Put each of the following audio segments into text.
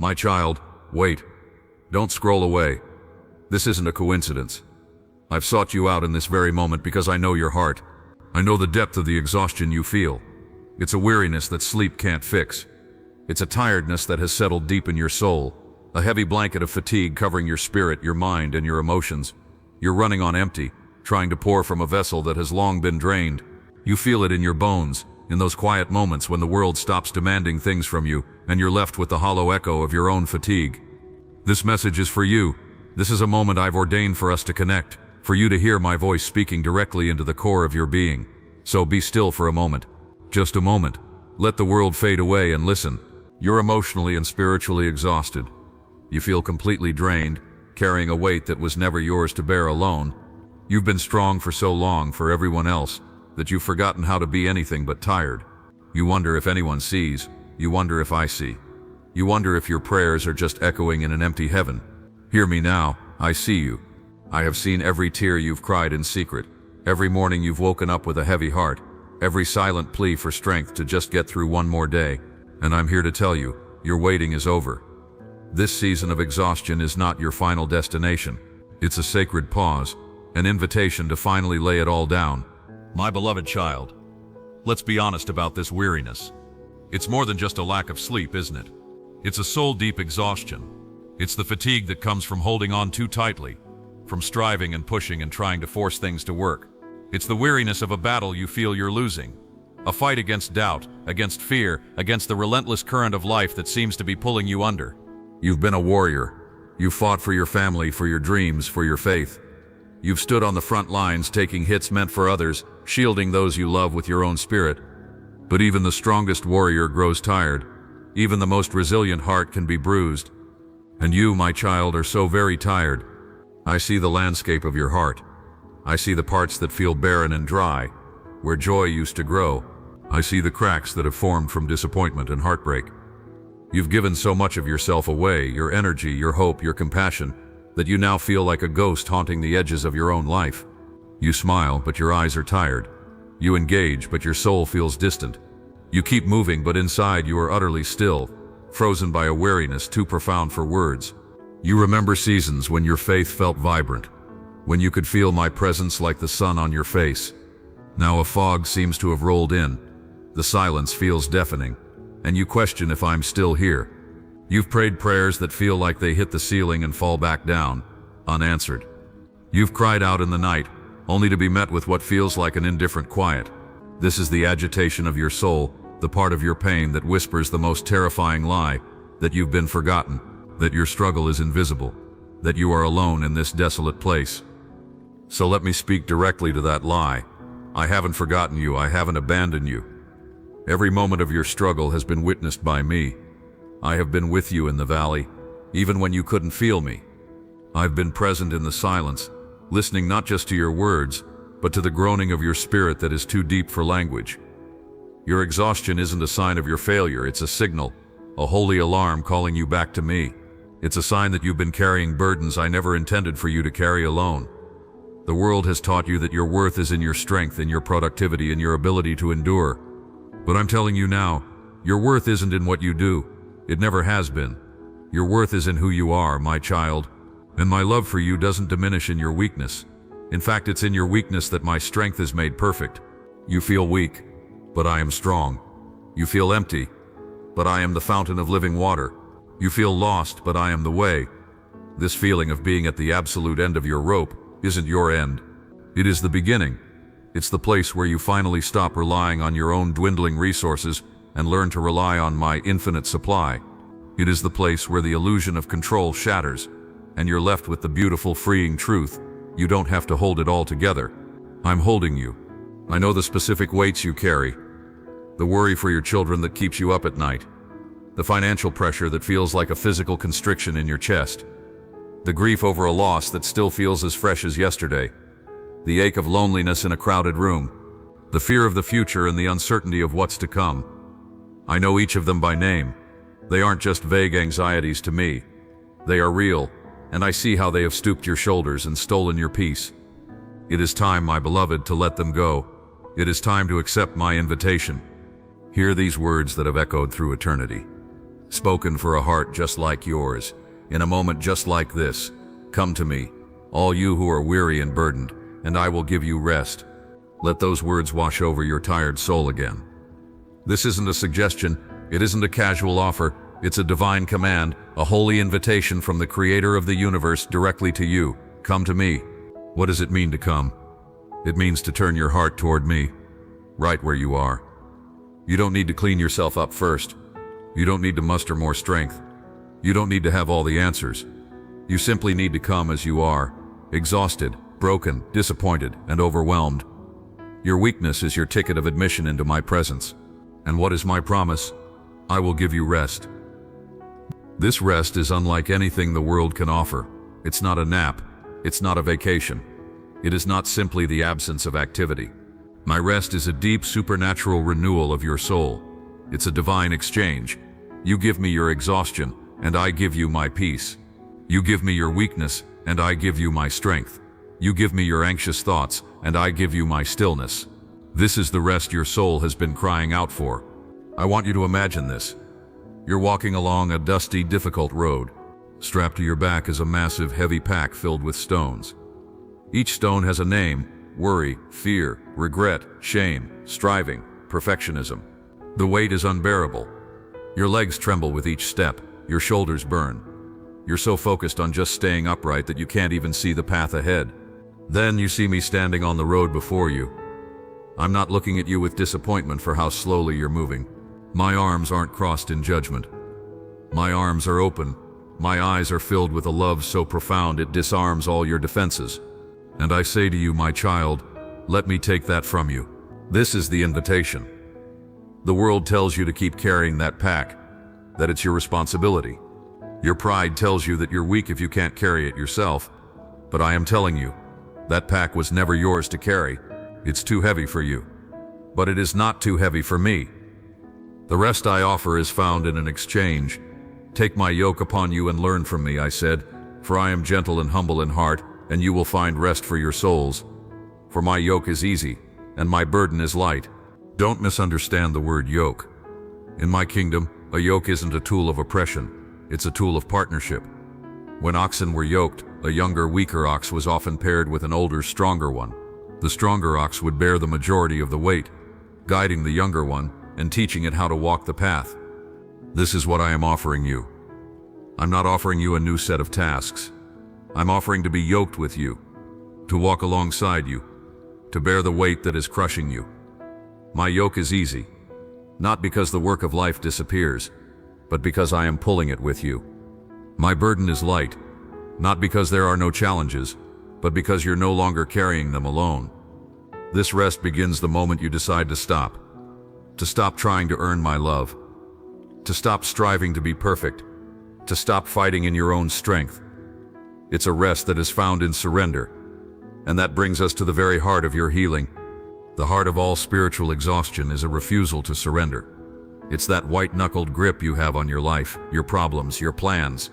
My child, wait. Don't scroll away. This isn't a coincidence. I've sought you out in this very moment because I know your heart. I know the depth of the exhaustion you feel. It's a weariness that sleep can't fix. It's a tiredness that has settled deep in your soul, a heavy blanket of fatigue covering your spirit, your mind, and your emotions. You're running on empty, trying to pour from a vessel that has long been drained. You feel it in your bones, in those quiet moments when the world stops demanding things from you and you're left with the hollow echo of your own fatigue. This message is for you. This is a moment I've ordained for us to connect, for you to hear my voice speaking directly into the core of your being. So be still for a moment. Just a moment. Let the world fade away and listen. You're emotionally and spiritually exhausted. You feel completely drained, carrying a weight that was never yours to bear alone. You've been strong for so long for everyone else that you've forgotten how to be anything but tired. You wonder if anyone sees. You wonder if I see. You wonder if your prayers are just echoing in an empty heaven. Hear me now. I see you. I have seen every tear you've cried in secret, every morning you've woken up with a heavy heart, every silent plea for strength to just get through one more day. And I'm here to tell you, your waiting is over. This season of exhaustion is not your final destination. It's a sacred pause, an invitation to finally lay it all down. My beloved child, let's be honest about this weariness. It's more than just a lack of sleep, isn't it? It's a soul-deep exhaustion. It's the fatigue that comes from holding on too tightly, from striving and pushing and trying to force things to work. It's the weariness of a battle you feel you're losing. A fight against doubt, against fear, against the relentless current of life that seems to be pulling you under. You've been a warrior. You've fought for your family, for your dreams, for your faith. You've stood on the front lines, taking hits meant for others, shielding those you love with your own spirit. But even the strongest warrior grows tired. Even the most resilient heart can be bruised. And you, my child, are so very tired. I see the landscape of your heart. I see the parts that feel barren and dry, where joy used to grow. I see the cracks that have formed from disappointment and heartbreak. You've given so much of yourself away, your energy, your hope, your compassion, that you now feel like a ghost haunting the edges of your own life. You smile, but your eyes are tired. You engage, but your soul feels distant. You keep moving, but inside you are utterly still, frozen by a weariness too profound for words. You remember seasons when your faith felt vibrant, when you could feel my presence like the sun on your face. Now a fog seems to have rolled in. The silence feels deafening, and you question if I'm still here. You've prayed prayers that feel like they hit the ceiling and fall back down, unanswered. You've cried out in the night, only to be met with what feels like an indifferent quiet. This is the agitation of your soul, the part of your pain that whispers the most terrifying lie, that you've been forgotten, that your struggle is invisible, that you are alone in this desolate place. So let me speak directly to that lie. I haven't forgotten you, I haven't abandoned you. Every moment of your struggle has been witnessed by me. I have been with you in the valley, even when you couldn't feel me. I've been present in the silence, listening not just to your words, but to the groaning of your spirit that is too deep for language. Your exhaustion isn't a sign of your failure, it's a signal, a holy alarm calling you back to me. It's a sign that you've been carrying burdens I never intended for you to carry alone. The world has taught you that your worth is in your strength, in your productivity, in your ability to endure. But I'm telling you now, your worth isn't in what you do. It never has been. Your worth is in who you are, my child. And my love for you doesn't diminish in your weakness. In fact, it's in your weakness that my strength is made perfect. You feel weak, but I am strong. You feel empty, but I am the fountain of living water. You feel lost, but I am the way. This feeling of being at the absolute end of your rope isn't your end. It is the beginning. It's the place where you finally stop relying on your own dwindling resources and learn to rely on my infinite supply. It is the place where the illusion of control shatters, and you're left with the beautiful, freeing truth. You don't have to hold it all together. I'm holding you. I know the specific weights you carry, the worry for your children that keeps you up at night, the financial pressure that feels like a physical constriction in your chest, the grief over a loss that still feels as fresh as yesterday, the ache of loneliness in a crowded room, the fear of the future and the uncertainty of what's to come. I know each of them by name. They aren't just vague anxieties to me. They are real, and I see how they have stooped your shoulders and stolen your peace. It is time, my beloved, to let them go. It is time to accept my invitation. Hear these words that have echoed through eternity. spoken for a heart just like yours, in a moment just like this. Come to me, all you who are weary and burdened, and I will give you rest. Let those words wash over your tired soul again. This isn't a suggestion, it isn't a casual offer, it's a divine command, a holy invitation from the Creator of the universe directly to you. Come to me. What does it mean to come? It means to turn your heart toward me, right where you are. You don't need to clean yourself up first. You don't need to muster more strength. You don't need to have all the answers. You simply need to come as you are, exhausted, broken, disappointed, and overwhelmed. Your weakness is your ticket of admission into my presence. And what is my promise? I will give you rest. This rest is unlike anything the world can offer. It's not a nap. It's not a vacation. It is not simply the absence of activity. My rest is a deep supernatural renewal of your soul. It's a divine exchange. You give me your exhaustion, and I give you my peace. You give me your weakness, and I give you my strength. You give me your anxious thoughts, and I give you my stillness. This is the rest your soul has been crying out for. I want you to imagine this. You're walking along a dusty, difficult road. Strapped to your back is a massive, heavy pack filled with stones. Each stone has a name: worry, fear, regret, shame, striving, perfectionism. The weight is unbearable. Your legs tremble with each step. Your shoulders burn. You're so focused on just staying upright that you can't even see the path ahead. Then you see me standing on the road before you. I'm not looking at you with disappointment for how slowly you're moving. My arms aren't crossed in judgment. My arms are open. My eyes are filled with a love so profound it disarms all your defenses. And I say to you, my child, let me take that from you. This is the invitation. The world tells you to keep carrying that pack, that it's your responsibility. Your pride tells you that you're weak if you can't carry it yourself. But I am telling you, that pack was never yours to carry. It's too heavy for you. But it is not too heavy for me. The rest I offer is found in an exchange. Take my yoke upon you and learn from me, I said, for I am gentle and humble in heart, and you will find rest for your souls. For my yoke is easy, and my burden is light. Don't misunderstand the word yoke. In my kingdom, a yoke isn't a tool of oppression, it's a tool of partnership. When oxen were yoked, a younger, weaker ox was often paired with an older, stronger one. The stronger ox would bear the majority of the weight, guiding the younger one and teaching it how to walk the path. This is what I am offering you. I'm not offering you a new set of tasks. I'm offering to be yoked with you, to walk alongside you, to bear the weight that is crushing you. My yoke is easy, not because the work of life disappears, but because I am pulling it with you. My burden is light, not because there are no challenges, but because you're no longer carrying them alone. This rest begins the moment you decide to stop trying to earn my love, to stop striving to be perfect, to stop fighting in your own strength. It's a rest that is found in surrender, and that brings us to the very heart of your healing. The heart of all spiritual exhaustion is a refusal to surrender. It's that white-knuckled grip you have on your life, your problems, your plans.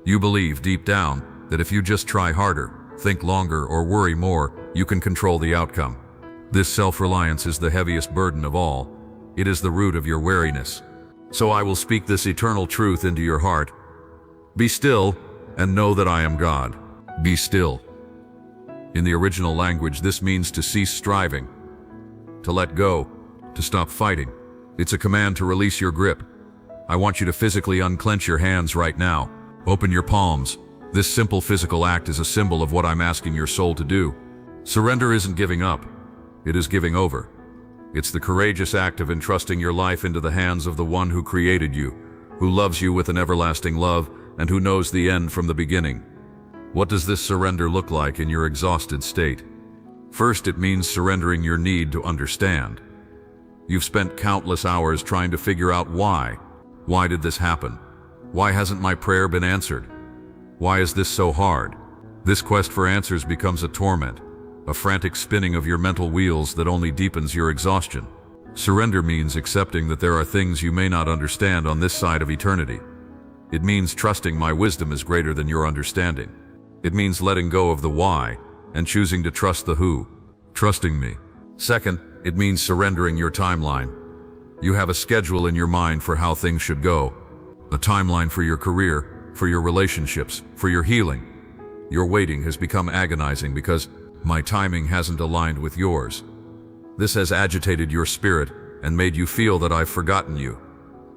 You believe deep down that if you just try harder, think longer, or worry more, you can control the outcome. This self-reliance is the heaviest burden of all. It is the root of your weariness. So I will speak this eternal truth into your heart. Be still and know that I am God. Be still. In the original language, this means to cease striving, to let go, to stop fighting. It's a command to release your grip. I want you to physically unclench your hands right now. Open your palms. This simple physical act is a symbol of what I'm asking your soul to do. Surrender isn't giving up. It is giving over. It's the courageous act of entrusting your life into the hands of the one who created you, who loves you with an everlasting love, and who knows the end from the beginning. What does this surrender look like in your exhausted state? First, it means surrendering your need to understand. You've spent countless hours trying to figure out why. Why did this happen? Why hasn't my prayer been answered? Why is this so hard? This quest for answers becomes a torment, a frantic spinning of your mental wheels that only deepens your exhaustion. Surrender means accepting that there are things you may not understand on this side of eternity. It means trusting my wisdom is greater than your understanding. It means letting go of the why and choosing to trust the who, trusting me. Second, it means surrendering your timeline. You have a schedule in your mind for how things should go, a timeline for your career, for your relationships, for your healing. Your waiting has become agonizing because my timing hasn't aligned with yours. This has agitated your spirit and made you feel that I've forgotten you.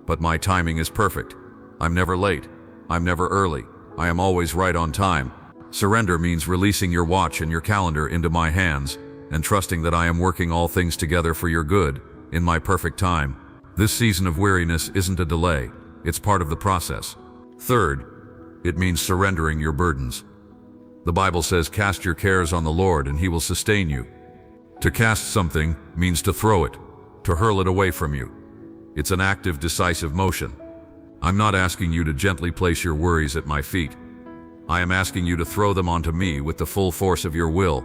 But my timing is perfect. I'm never late. I'm never early. I am always right on time. Surrender means releasing your watch and your calendar into my hands and trusting that I am working all things together for your good in my perfect time. This season of weariness isn't a delay. It's part of the process. Third, it means surrendering your burdens. The Bible says, "Cast your cares on the Lord and He will sustain you." To cast something means to throw it, to hurl it away from you. It's an active, decisive motion. I'm not asking you to gently place your worries at my feet. I am asking you to throw them onto me with the full force of your will.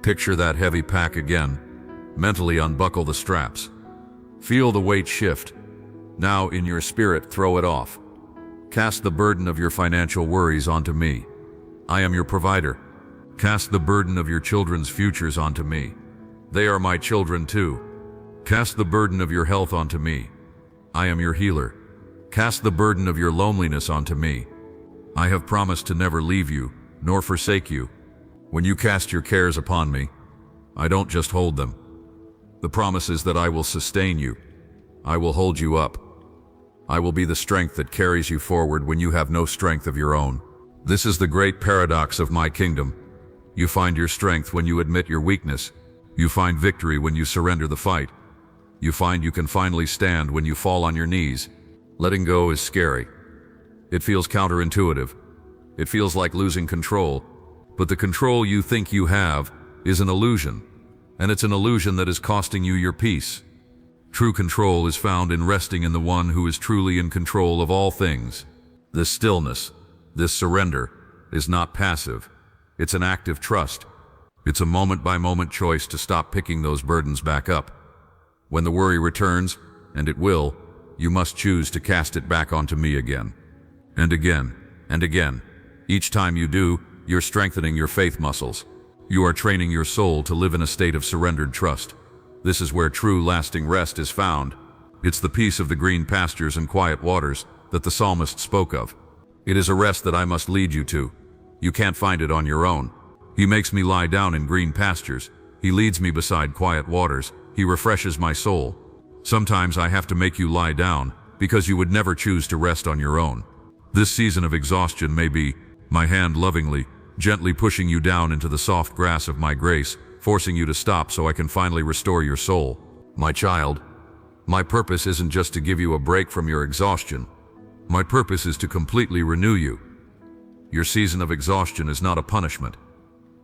Picture that heavy pack again. Mentally unbuckle the straps. Feel the weight shift. Now in your spirit, throw it off. Cast the burden of your financial worries onto me. I am your provider. Cast the burden of your children's futures onto me. They are my children too. Cast the burden of your health onto me. I am your healer. Cast the burden of your loneliness onto me. I have promised to never leave you, nor forsake you. When you cast your cares upon me, I don't just hold them. The promise is that I will sustain you. I will hold you up. I will be the strength that carries you forward when you have no strength of your own. This is the great paradox of my kingdom. You find your strength when you admit your weakness. You find victory when you surrender the fight. You find you can finally stand when you fall on your knees. Letting go is scary. It feels counterintuitive. It feels like losing control. But the control you think you have is an illusion, and it's an illusion that is costing you your peace. True control is found in resting in the one who is truly in control of all things. This stillness, this surrender, is not passive. It's an active trust. It's a moment-by-moment choice to stop picking those burdens back up. When the worry returns, and it will, you must choose to cast it back onto me again. And again, and again. Each time you do, you're strengthening your faith muscles. You are training your soul to live in a state of surrendered trust. This is where true lasting rest is found. It's the peace of the green pastures and quiet waters that the psalmist spoke of. It is a rest that I must lead you to. You can't find it on your own. He makes me lie down in green pastures. He leads me beside quiet waters. He refreshes my soul. Sometimes I have to make you lie down because you would never choose to rest on your own. This season of exhaustion may be my hand lovingly, gently pushing you down into the soft grass of my grace, forcing you to stop so I can finally restore your soul. My child, my purpose isn't just to give you a break from your exhaustion. My purpose is to completely renew you. Your season of exhaustion is not a punishment.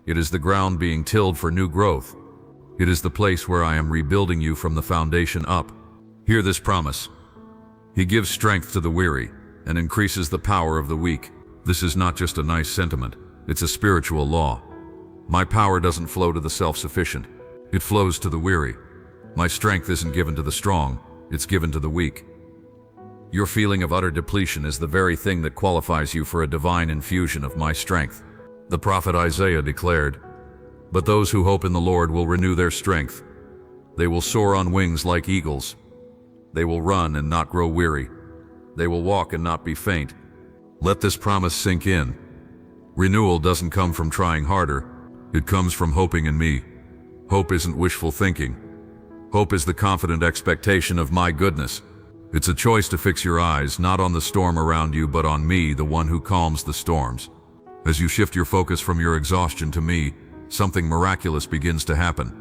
It is the ground being tilled for new growth. It is the place where I am rebuilding you from the foundation up. Hear this promise. He gives strength to the weary and increases the power of the weak. This is not just a nice sentiment. It's a spiritual law. My power doesn't flow to the self-sufficient. It flows to the weary. My strength isn't given to the strong. It's given to the weak. Your feeling of utter depletion is the very thing that qualifies you for a divine infusion of my strength. The prophet Isaiah declared, "But those who hope in the Lord will renew their strength. They will soar on wings like eagles. They will run and not grow weary. They will walk and not be faint." Let this promise sink in. Renewal doesn't come from trying harder. It comes from hoping in me. Hope isn't wishful thinking. Hope is the confident expectation of my goodness. It's a choice to fix your eyes not on the storm around you, but on me, the one who calms the storms. As you shift your focus from your exhaustion to me, something miraculous begins to happen.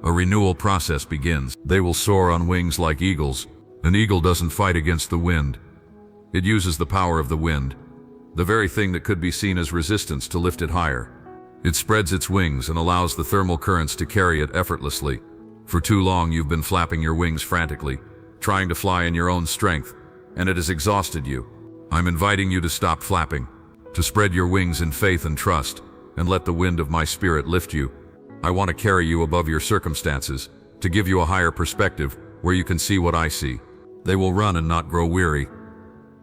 A renewal process begins. They will soar on wings like eagles. An eagle doesn't fight against the wind. It uses the power of the wind, the very thing that could be seen as resistance, to lift it higher. It spreads its wings and allows the thermal currents to carry it effortlessly. For too long you've been flapping your wings frantically, trying to fly in your own strength, and it has exhausted you. I'm inviting you to stop flapping, to spread your wings in faith and trust, and let the wind of my spirit lift you. I want to carry you above your circumstances, to give you a higher perspective where you can see what I see. They will run and not grow weary.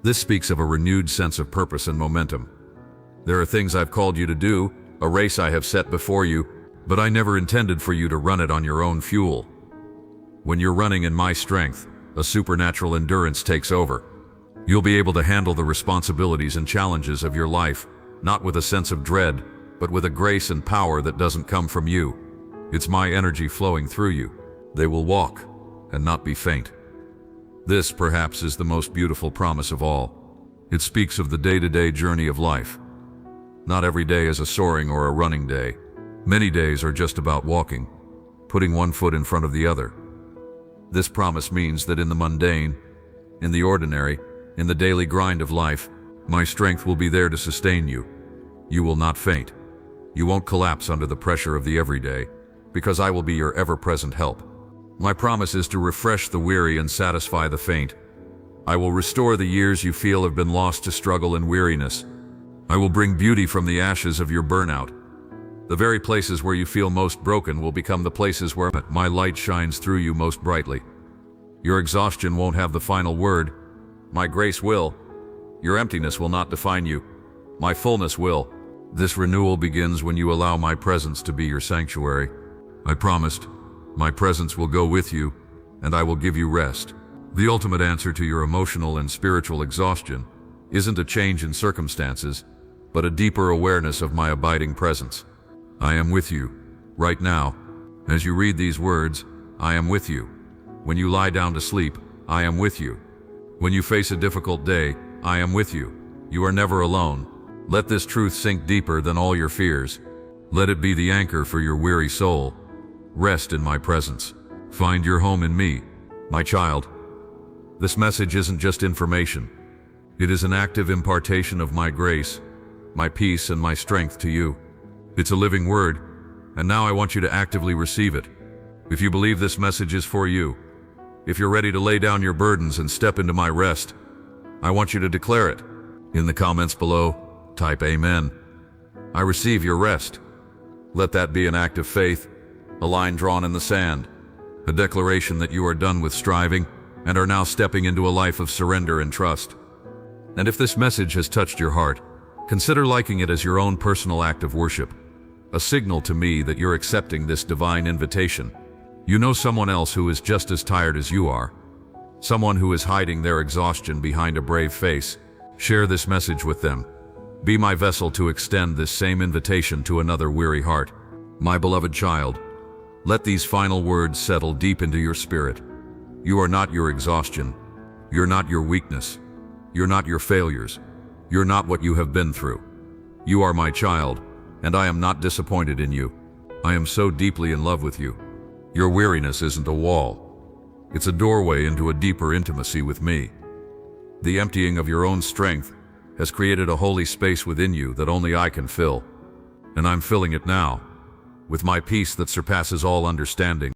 This speaks of a renewed sense of purpose and momentum. There are things I've called you to do, a race I have set before you, but I never intended for you to run it on your own fuel. When you're running in my strength, a supernatural endurance takes over. You'll be able to handle the responsibilities and challenges of your life, not with a sense of dread, but with a grace and power that doesn't come from you. It's my energy flowing through you. They will walk and not be faint. This, perhaps, is the most beautiful promise of all. It speaks of the day-to-day journey of life. Not every day is a soaring or a running day. Many days are just about walking, putting one foot in front of the other. This promise means that in the mundane, in the ordinary, in the daily grind of life, my strength will be there to sustain you. You will not faint. You won't collapse under the pressure of the everyday, because I will be your ever-present help. My promise is to refresh the weary and satisfy the faint. I will restore the years you feel have been lost to struggle and weariness. I will bring beauty from the ashes of your burnout. The very places where you feel most broken will become the places where my light shines through you most brightly. Your exhaustion won't have the final word. My grace will. Your emptiness will not define you. My fullness will. This renewal begins when you allow my presence to be your sanctuary. I promised, my presence will go with you, and I will give you rest. The ultimate answer to your emotional and spiritual exhaustion isn't a change in circumstances, but a deeper awareness of my abiding presence. I am with you, right now. As you read these words, I am with you. When you lie down to sleep, I am with you. When you face a difficult day, I am with you. You are never alone. Let this truth sink deeper than all your fears. Let it be the anchor for your weary soul. Rest in my presence. Find your home in me, my child. This message isn't just information. It is an active impartation of my grace, my peace, and my strength to you. It's a living word, and now I want you to actively receive it. If you believe this message is for you, if you're ready to lay down your burdens and step into my rest, I want you to declare it. In the comments below, type Amen. I receive your rest. Let that be an act of faith, a line drawn in the sand, a declaration that you are done with striving and are now stepping into a life of surrender and trust. And if this message has touched your heart, consider liking it as your own personal act of worship, a signal to me that you're accepting this divine invitation. You know someone else who is just as tired as you are, someone who is hiding their exhaustion behind a brave face. Share this message with them. Be my vessel to extend this same invitation to another weary heart. My beloved child, let these final words settle deep into your spirit. You are not your exhaustion. You're not your weakness. You're not your failures. You're not what you have been through. You are my child, and I am not disappointed in you. I am so deeply in love with you. Your weariness isn't a wall. It's a doorway into a deeper intimacy with me. The emptying of your own strength has created a holy space within you that only I can fill. And I'm filling it now, with my peace that surpasses all understanding.